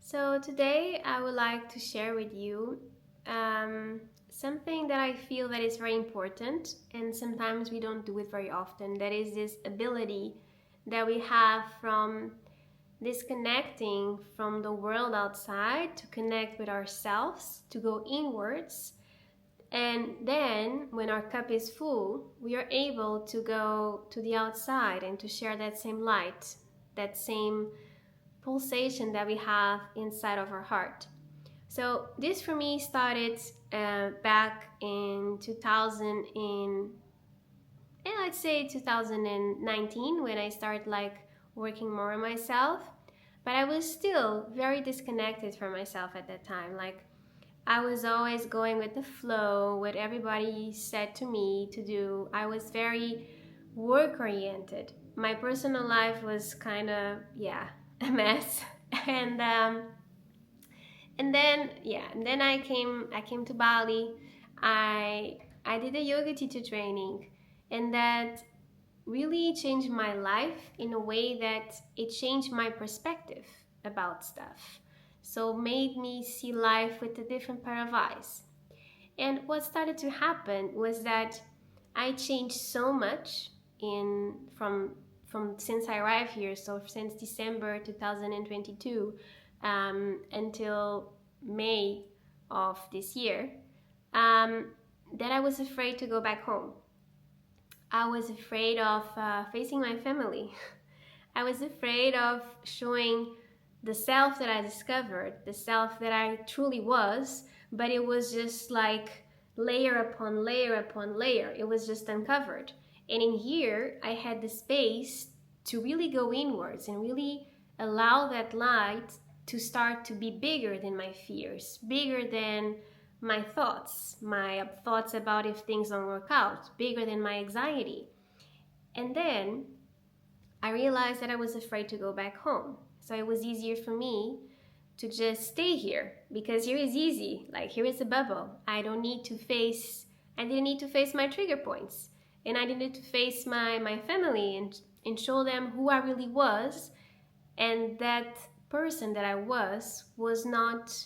So today I would like to share with you something that I feel that is very important, and sometimes we don't do it very often. That is this ability that we have from disconnecting from the world outside to connect with ourselves, to go inwards. And then when our cup is full, we are able to go to the outside and to share that same light, that same pulsation that we have inside of our heart. So this for me started back in 2000 and let's say 2019 when I started working more on myself. But I was still very disconnected from myself at that time. I was always going with the flow, what everybody said to me to do. I was very work oriented. My personal life was kind of, a mess. And um, and then I came to Bali. I did a yoga teacher training, and that really changed my life in a way that it changed my perspective about stuff. So made me see life with a different pair of eyes. And what started to happen was that I changed so much in from since I arrived here, so since December 2022 until May of this year, that I was afraid to go back home. I was afraid of facing my family. I was afraid of showing the self that I discovered, the self that I truly was, but it was just like layer upon layer upon layer. It was just uncovered. And in here, I had the space to really go inwards and really allow that light to start to be bigger than my fears, bigger than my thoughts about if things don't work out, bigger than my anxiety. And then I realized that I was afraid to go back home. So it was easier for me to just stay here because here is easy. Like here is a bubble. I didn't need to face my trigger points. And I didn't to face my family and show them who I really was. And that person that I was not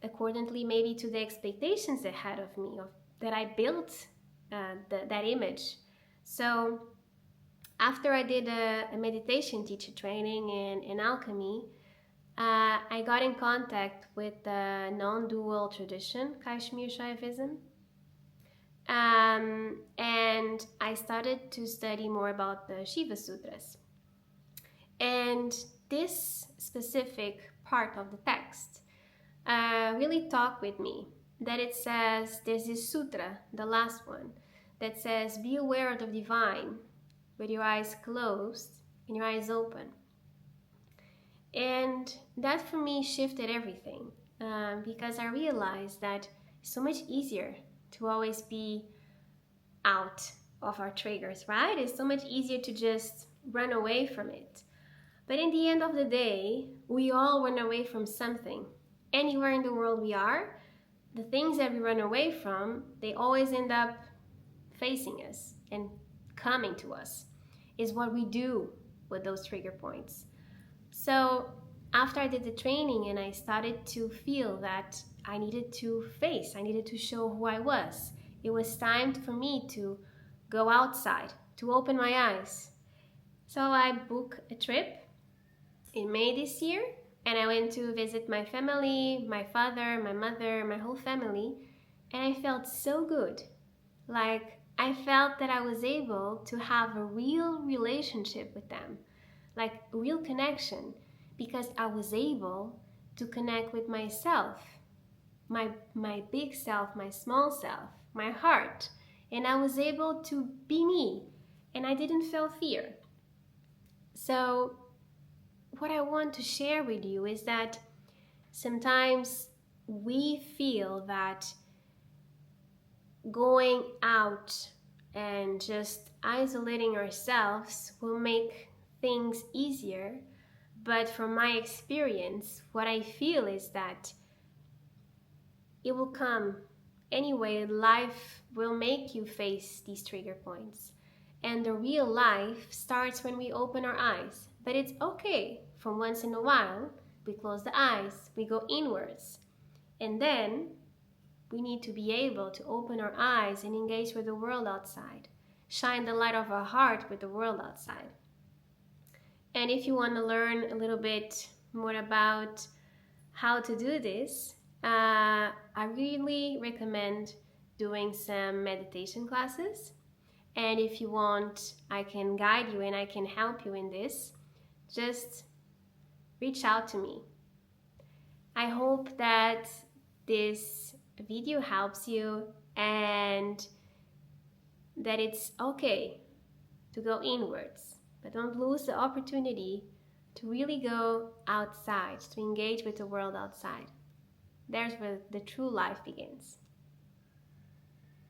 accordingly maybe to the expectations they had of me, that I built that image. So after I did a meditation teacher training in alchemy, I got in contact with the non-dual tradition, Kashmir Shaivism, and I started to study more about the Shiva Sutras. And this specific part of the text really talked with me. That it says, there's this sutra, the last one, that says, be aware of the divine with your eyes closed and your eyes open. And that for me shifted everything because I realized that it's so much easier to always be out of our triggers, right? It's so much easier to just run away from it. But in the end of the day, we all run away from something. Anywhere in the world we are, the things that we run away from, they always end up facing us and coming to us. Is what we do with those trigger points. So after I did the training and I started to feel that I needed to show who I was. It was time for me to go outside, to open my eyes. So I booked a trip in May this year, and I went to visit my family, my father, my mother, my whole family, and I felt so good. Like I felt that I was able to have a real relationship with them, like a real connection, because I was able to connect with myself, my big self, my small self, my heart, and I was able to be me, and I didn't feel fear. So what I want to share with you is that sometimes we feel that going out and just isolating ourselves will make things easier. But from my experience, what I feel is that it will come anyway. Life will make you face these trigger points. And the real life starts when we open our eyes. But it's okay from once in a while, we close the eyes, we go inwards. And then we need to be able to open our eyes and engage with the world outside. Shine the light of our heart with the world outside. And if you want to learn a little bit more about how to do this, I really recommend doing some meditation classes. And if you want, I can guide you and I can help you in this. Just reach out to me. I hope that this video helps you and that it's okay to go inwards, but don't lose the opportunity to really go outside, to engage with the world outside. There's where the true life begins.